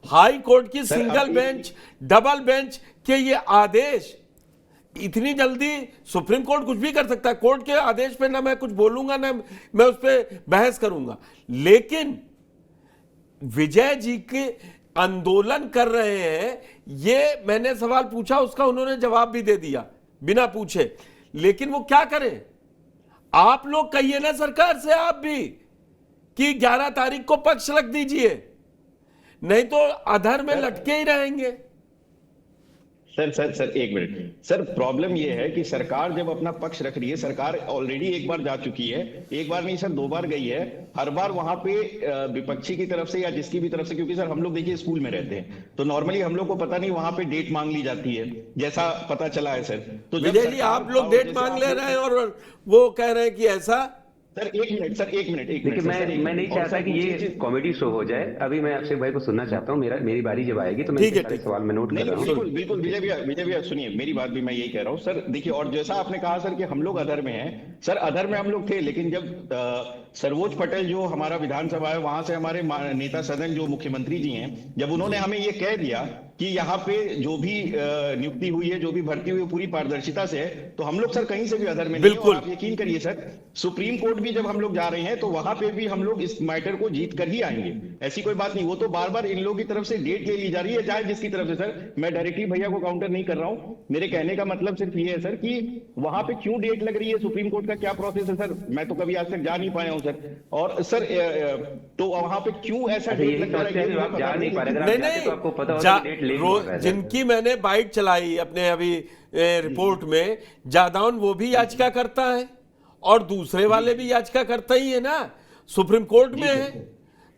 High court की single bench, double bench के ये आदेश इतनी जल्दी, सुप्रीम कोर्ट कुछ भी कर सकता है, कोर्ट के आदेश पे ना मैं कुछ बोलूंगा ना मैं उस पर बहस करूंगा, लेकिन विजय जी के आंदोलन कर रहे हैं, ये मैंने सवाल पूछा, उसका उन्होंने जवाब भी दे दिया बिना पूछे। लेकिन वो क्या करें? आप लोग कहिए ना सरकार से आप भी कि 11 तारीख को पक्ष रख दीजिए, नहीं तो अधर में लटके ही रहेंगे। सर एक मिनट सर, प्रॉब्लम यह है कि सरकार जब अपना पक्ष रख रही है, सरकार ऑलरेडी एक बार जा चुकी है, एक बार नहीं सर 2 बार गई है, हर बार वहां पे विपक्षी की तरफ से या जिसकी भी तरफ से, क्योंकि सर हम लोग देखिए स्कूल में रहते हैं तो नॉर्मली हम लोग को पता नहीं वहां पे डेट मांग ली जाती है, जैसा पता चला है सर। तो विजय जी आप लोग डेट मांग ले रहे हैं और वो कह रहे हैं कि ऐसा। सर एक मिनट देखिए मैं नहीं चाहता कि ये कॉमेडी शो हो जाए। अभी मैं अक्षय भाई को सुनना चाहता हूँ, मेरी बारी जब आएगी तो मैं सारे सवाल में नोट कर रहा हूँ। बिल्कुल विजय भैया सुनिए मेरी बात भी, मैं यही कह रहा हूँ सर। देखिए, और जैसा आपने कहा सर कि हम लोग अधर में हैं, सर अधर में हम लोग थे, लेकिन जब सर्वोज पटेल जो हमारा विधानसभा है, वहां से हमारे नेता सदन जो मुख्यमंत्री जी हैं, जब उन्होंने हमें ये कह दिया कि यहाँ पे जो भी नियुक्ति हुई है, जो भी भर्ती हुई है, पूरी पारदर्शिता से है, तो हम लोग सर कहीं से भी अधर में नहीं। और आप यकीन करिए सर, सुप्रीम कोर्ट भी जब हम लोग जा रहे हैं तो वहां पे भी हम लोग इस मैटर को जीत कर ही आएंगे, ऐसी कोई बात नहीं। वो तो बार बार इन लोगों की तरफ से डेट ले ली जा रही है, चाहे जिसकी तरफ से। सर मैं डायरेक्टली भैया को काउंटर नहीं कर रहा हूं, मेरे कहने का मतलब सिर्फ ये है सर कि वहां पे क्यों डेट लग रही है, सुप्रीम कोर्ट का क्या प्रोसेस है सर, मैं तो कभी आज तक जा नहीं पाया हूं सर। और सर तो वहां पे क्यों ऐसा डेट लग रहा है? जिनकी मैंने बाइट चलाई अपने अभी रिपोर्ट में, जादौन वो भी याचिका करता है और दूसरे वाले भी याचिका करता ही है ना, सुप्रीम कोर्ट में है।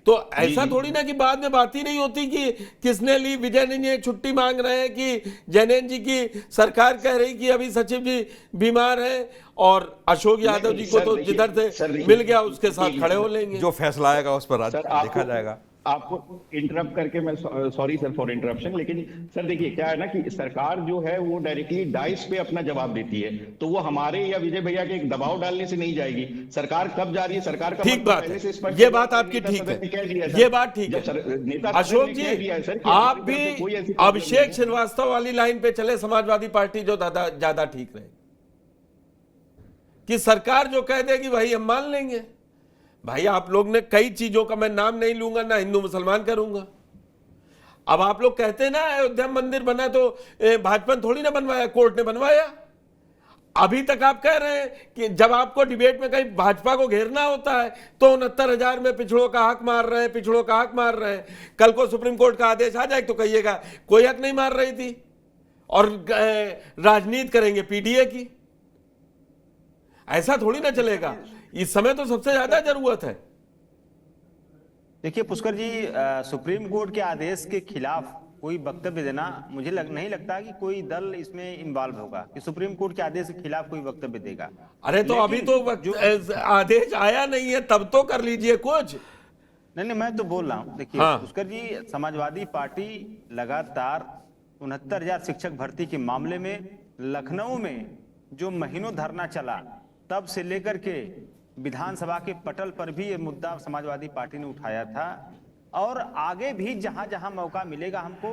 तो ऐसा थोड़ी ना कि बाद में बात ही नहीं होती कि किसने ली। विजय ने छुट्टी मांग रहे हैं कि जैनेन जी की सरकार कह रही कि अभी सचिव जी बीमार है और अशोक यादव जी को तो जिधर से मिल गया उसके साथ खड़े हो लेंगे। जो फैसला आएगा उस पर देखा जाएगा। आपको इंटरप्ट करके मैं सॉरी सर फॉर इंटरप्शन, लेकिन सर देखिए क्या है ना कि सरकार जो है वो डायरेक्टली डाइस पे अपना जवाब देती है, तो वो हमारे या विजय भैया के एक दबाव डालने से नहीं जाएगी। सरकार कब जा रही है, सरकार का ठीक बात है, ये बात आपकी ठीक है, ये बात ठीक है। अशोक जी आप भी अभिषेक श्रीवास्तव वाली लाइन पे चले, समाजवादी पार्टी जो ज्यादा ठीक रहे, कि सरकार जो कह देगी वही हम मान लेंगे। भाई आप लोग ने कई चीजों का मैं नाम नहीं लूंगा, ना हिंदू मुसलमान करूंगा। अब आप लोग कहते हैं ना अयोध्या मंदिर बना तो भाजपा थोड़ी ना बनवाया, कोर्ट ने बनवाया। अभी तक आप कह रहे हैं कि जब आपको डिबेट में कहीं भाजपा को घेरना होता है तो 69,000 में पिछड़ों का हक मार रहे हैं, पिछड़ों का हक मार रहे हैं। कल को सुप्रीम कोर्ट का आदेश आ जाए तो कहिएगा कोई हक नहीं मार रही थी और राजनीति करेंगे पीडीए की। ऐसा थोड़ी ना चलेगा, इस समय तो सबसे ज्यादा जरूरत है। देखिए पुष्कर जी, सुप्रीम कोर्ट के आदेश के खिलाफ कोई वक्तव्य देना, मुझे नहीं लगता कि कोई दल इसमें इन्वॉल्व होगा कि सुप्रीम कोर्ट के आदेश के खिलाफ कोई वक्तव्य देगा। अरे तो अभी तो आदेश आया नहीं है, तब तो कर लीजिए कुछ। नहीं, मैं तो बोल रहा हूँ। देखिए पुष्कर जी, समाजवादी पार्टी लगातार 69,000 शिक्षक भर्ती के मामले में लखनऊ में जो महीनों धरना चला, तब से लेकर के विधानसभा के पटल पर भी ये मुद्दा समाजवादी पार्टी ने उठाया था, और आगे भी जहां जहां मौका मिलेगा हमको,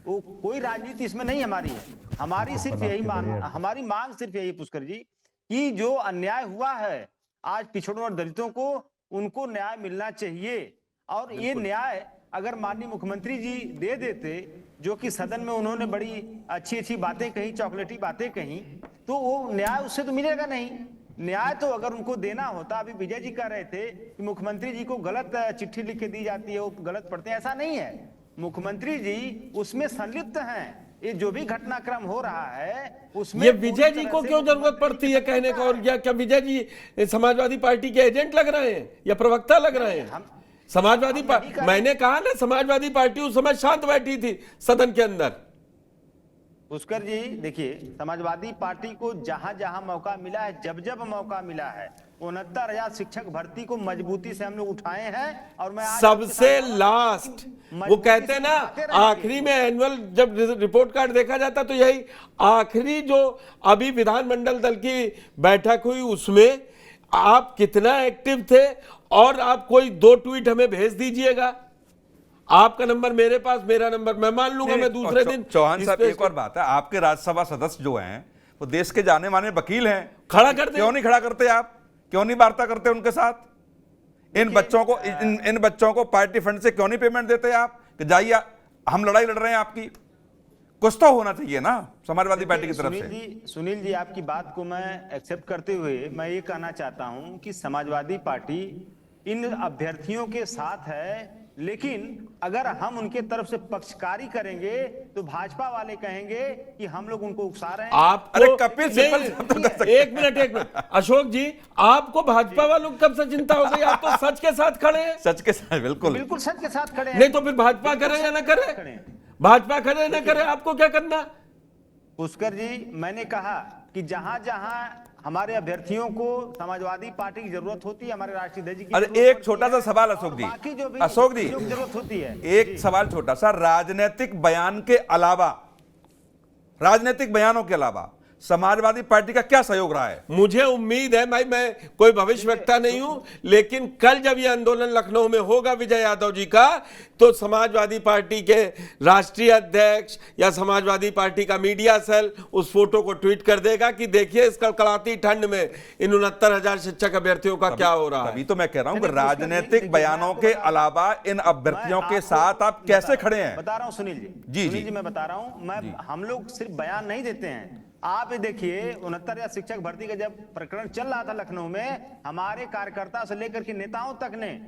वो कोई राजनीति इसमें नहीं हमारी है, हमारी सिर्फ यही हमारी मांग सिर्फ यही पुष्कर जी कि जो अन्याय हुआ है आज पिछड़ों और दलितों को, उनको न्याय मिलना चाहिए। और ये न्याय अगर माननीय मुख्यमंत्री जी दे देते, जो कि सदन में उन्होंने बड़ी अच्छी अच्छी बातें कही, चॉकलेटी बातें कही, तो वो न्याय उससे तो मिलेगा नहीं। न्याय तो अगर उनको देना होता, अभी विजय जी कह रहे थे कि मुख्यमंत्री जी को गलत चिट्ठी लिख के दी जाती है, वो गलत पढ़ते हैं, ऐसा नहीं है। मुख्यमंत्री जी उसमें संलिप्त हैं, ये जो भी घटनाक्रम हो रहा है उसमें ये विजय जी को क्यों जरूरत पड़ती है कहने का? और क्या विजय जी समाजवादी पार्टी के एजेंट लग रहे हैं या प्रवक्ता लग रहे हैं? समाजवादी पार्टी, मैंने कहा ना समाजवादी पार्टी उस समय शांत बैठी थी सदन के अंदर। पुष्कर जी देखिए, समाजवादी पार्टी को जहां जहां मौका मिला है, जब जब मौका मिला है, 69,000 शिक्षक भर्ती को मजबूती से हम लोग उठाए हैं। और मैं सबसे लास्ट वो कहते हैं ना, आखिरी में एनुअल जब रिपोर्ट कार्ड देखा जाता तो यही आखिरी जो अभी विधानमंडल दल की बैठक हुई उसमें आप कितना एक्टिव थे, और आप कोई 2 ट्वीट हमें भेज दीजिएगा। आपका नंबर मेरे पास, मेरा नंबर मैं मान लूंगा, मैं दूसरे दिन। चौहान साहब एक और बात है, आपके राज्यसभा सदस्य जो हैं वो देश के जाने माने वकील हैं, खड़ा कर दे। क्यों नहीं खड़ा करते आप, क्यों नहीं वार्ता करते उनके साथ? इन बच्चों को पार्टी फंड से क्यों नहीं पेमेंट देते आप कि जाइए हम लड़ाई लड़ रहे हैं आपकी? कुछ तो होना चाहिए ना समाजवादी पार्टी की तरफ से। सुनील जी आपकी बात को मैं एक्सेप्ट करते हुए मैं ये कहना चाहता हूं कि समाजवादी पार्टी इन अभ्यर्थियों के साथ है, लेकिन अगर हम उनके तरफ से पक्षकारी करेंगे तो भाजपा वाले कहेंगे कि हम लोग उनको उकसा रहे हैं। आप अरे कपिल सिब्बल, एक मिनट अशोक जी, आपको भाजपा वालों को कब से चिंता हो गई? आप तो सच के साथ खड़े हैं। सच के साथ, बिल्कुल बिल्कुल सच के साथ खड़े हैं। नहीं तो फिर भाजपा करे या ना करे, भाजपा करे ना करे, आपको क्या करना? पुष्कर जी, मैंने कहा कि जहां जहां हमारे अभ्यर्थियों को समाजवादी पार्टी की जरूरत होती है, हमारे राष्ट्रीय अध्यक्ष की अरे जरूरत एक होती छोटा है, सा सवाल अशोक जी, जरूरत होती है। एक सवाल छोटा सा, राजनीतिक बयान के अलावा, राजनीतिक बयानों के अलावा समाजवादी पार्टी का क्या सहयोग रहा है? मुझे उम्मीद है भाई, मैं कोई भविष्यवक्ता नहीं हूं, लेकिन कल जब यह आंदोलन लखनऊ में होगा विजय यादव जी का, तो समाजवादी पार्टी के राष्ट्रीय अध्यक्ष या समाजवादी पार्टी का मीडिया सेल उस फोटो को ट्वीट कर देगा कि देखिए इस कड़कड़ाती ठंड में इन 69,000 शिक्षक अभ्यर्थियों का क्या हो रहा है। तभी तो मैं कह रहा हूं कि राजनीतिक बयानों के अलावा इन अभ्यर्थियों के साथ आप कैसे खड़े हैं? बता रहा हूं सुनील जी, जी मैं बता रहा हूं, हम लोग सिर्फ बयान नहीं देते हैं। आप देखिए 69,000 शिक्षक भर्ती का जब प्रकरण चल रहा था लखनऊ में, हमारे कार्यकर्ता से लेकर के नेताओं तक ने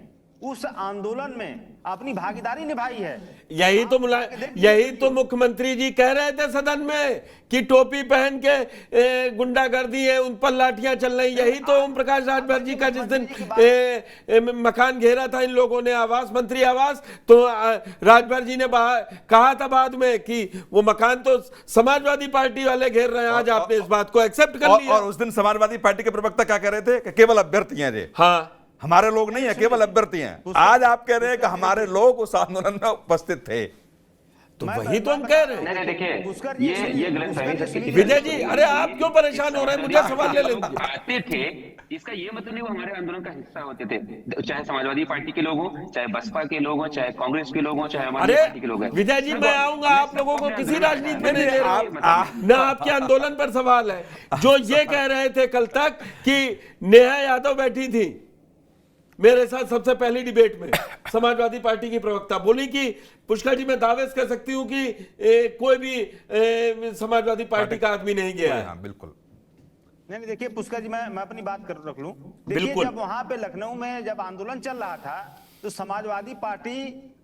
उस आंदोलन में अपनी भागीदारी निभाई है। यही तो मुख्यमंत्री जी कह रहे थे सदन में कि टोपी पहन के गुंडागर्दी है, उन पर लाठियां चल रही। यही तो ओम प्रकाश राजभर जी का जिस दिन मकान घेरा था इन लोगों ने, आवास मंत्री आवास, तो राजभर जी ने कहा था बाद में कि वो मकान तो समाजवादी पार्टी वाले घेर रहे हैं। आज आपने इस बात को एक्सेप्ट कर लिया। और उस दिन समाजवादी पार्टी के प्रवक्ता क्या कह रहे थे कि केवल अभ्यर्थी हैं, हाँ हमारे लोग नहीं है, केवल अभ्यर्थी हैं। आज आप कह रहे हैं कि हमारे लोग उस आंदोलन में उपस्थित थे, तो वही तो हम कह रहे हैं। नहीं देखिए, ये गलतफहमी। विजय जी, अरे आप क्यों परेशान हो रहे हैं? मुझे सवाल ले लेंगे। आते थे, इसका ये मतलब नहीं वो हमारे आंदोलन का हिस्सा होते थे, चाहे समाजवादी पार्टी के लोग हों, चाहे बसपा के लोग हों, चाहे कांग्रेस के लोग हों, चाहे हमारी पार्टी के लोग हैं। विजय जी, मैं आऊंगा, आप लोगों को किसी राजनीति में नहीं ले रहा ना, आपके आंदोलन पर सवाल है। जो ये कह रहे थे कल तक कि नेहा यादव बैठी थी मेरे साथ सबसे पहली डिबेट में, समाजवादी पार्टी की प्रवक्ता बोली कि पुष्कर जी मैं दावे से कह सकती हूं कि कोई भी समाजवादी पार्टी का आदमी नहीं गया है। हाँ, बिल्कुल नहीं देखिए पुष्कर जी, मैं अपनी बात कर रख लूं। देखिए जब वहां पे लखनऊ में जब आंदोलन चल रहा था तो समाजवादी पार्टी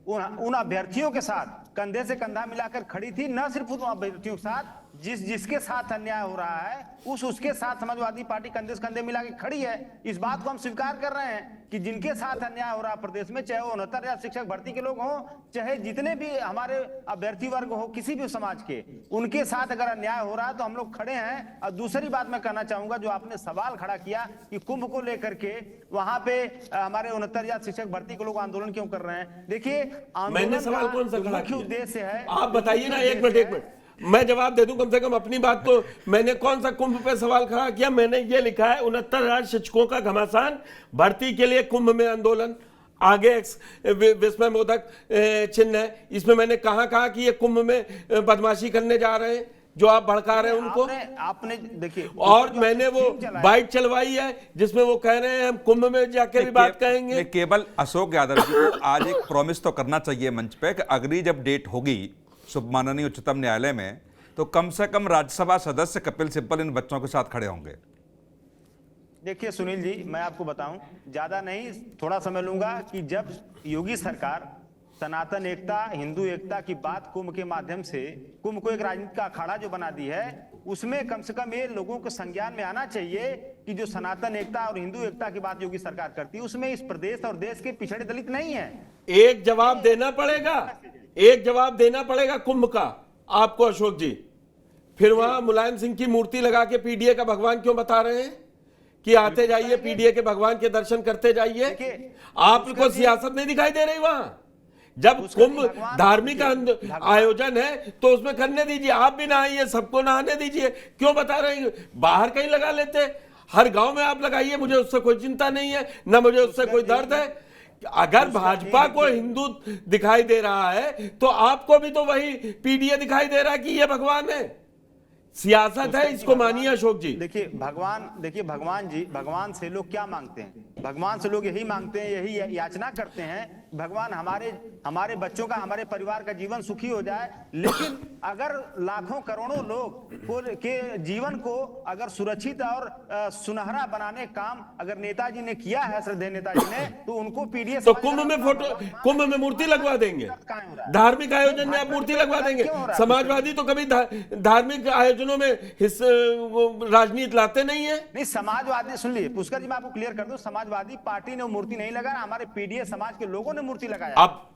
उन अभ्यर्थियों के साथ कंधे से कंधा मिलाकर खड़ी थी। न सिर्फ उन अभ्यर्थियों के साथ, जिसके साथ अन्याय हो रहा है उसके साथ समाजवादी पार्टी कंधे से कंधे मिला के खड़ी है। इस बात को हम स्वीकार कर रहे हैं कि जिनके साथ अन्याय हो रहा है प्रदेश में, चाहे वो 69,000 शिक्षक भर्ती के लोग हों, चाहे जितने भी हमारे अभ्यर्थी वर्ग हो किसी भी समाज के, उनके साथ अगर अन्याय हो रहा है तो हम लोग खड़े हैं। और दूसरी बात मैं कहना चाहूंगा, जो आपने सवाल खड़ा किया कि कुंभ को लेकर के वहां पे हमारे 69,000 शिक्षक भर्ती के लोग आंदोलन क्यों कर रहे हैं। देखिए मैंने सवाल कौन सा खड़ा किया? उद्देश्य है, आप बताइए ना। एक मिनट मैं जवाब दे दूं कम से कम अपनी बात। तो मैंने कौन सा कुंभ पे सवाल खड़ा किया? मैंने ये लिखा है 69,000 शिक्षकों का घमासान, भर्ती के लिए कुंभ में आंदोलन, आगे विस्मय मोदक चिन्ह है। इसमें मैंने कहा कि ये कुंभ में बदमाशी करने जा रहे हैं, जो आप भड़का रहे हैं उनको। आपने देखिए, और मैंने वो बाइट चलवाई है जिसमें वो कह रहे हैं हम कुंभ में जाके भी बात कहेंगे। केवल अशोक यादव जी को आज एक प्रॉमिस तो करना चाहिए मंच पे कि अगली जब डेट होगी माननीय उच्चतम न्यायालय में, तो कम से कम राज्यसभा सदस्य कपिल सिब्बल इन बच्चों के साथ खड़े होंगे। देखिए सुनील जी, मैं आपको बताऊं, ज्यादा नहीं थोड़ा समय लूंगा कि जब योगी सरकार सनातन एकता, हिंदू एकता की बात कुंभ के माध्यम से, कुंभ को एक राजनीति का अखाड़ा जो बना दी है, उसमें कम से कम ये लोगों को संज्ञान में आना चाहिए कि जो सनातन एकता और हिंदू एकता की बात योगी सरकार करती है, उसमें इस प्रदेश और देश के पिछड़े दलित नहीं है। एक जवाब देना पड़ेगा, एक जवाब देना पड़ेगा कुंभ का आपको अशोक जी। फिर वहां मुलायम सिंह की मूर्ति लगा के पीडीए का भगवान क्यों बता रहे हैं कि आते जाइए पीडीए के भगवान के दर्शन करते जाइए? आपको सियासत नहीं दिखाई दे रही वहां? जब कुंभ धार्मिक आयोजन है तो उसमें करने दीजिए, आप भी नहाइए, सबको नहाने दीजिए। क्यों बता रहे हैं बाहर कहीं लगा लेते? हर गांव में आप लगाइए, मुझे उससे कोई चिंता नहीं है, ना मुझे उससे कोई दर्द है। अगर भाजपा को हिंदू दिखाई दे रहा है तो आपको भी तो वही पीडीए दिखाई दे रहा है कि ये भगवान है। सियासत है, इसको मानिए अशोक जी। देखिए भगवान से लोग क्या मांगते हैं? भगवान से लोग यही मांगते हैं, यही याचना करते हैं, भगवान हमारे बच्चों का, हमारे परिवार का जीवन सुखी हो जाए। लेकिन अगर लाखों करोड़ों लोग के जीवन को अगर सुरक्षित और सुनहरा बनाने काम अगर नेताजी ने किया है, श्रद्धेय नेताजी ने, तो उनको पीडीए तो कुंभ में फोटो, कुंभ में मूर्ति लगवा देंगे, धार्मिक आयोजन में आप मूर्ति लगवा देंगे। समाजवादी तो कभी धार्मिक आयोजनों में राजनीति लाते नहीं है। नहीं, समाजवादी सुन लीजिए पुष्कर जी, मैं आपको क्लियर कर दूं, समाजवादी पार्टी ने मूर्ति नहीं लगाया, हमारे पीडीए समाज के लोगों ने मूर्ति लगाया। अब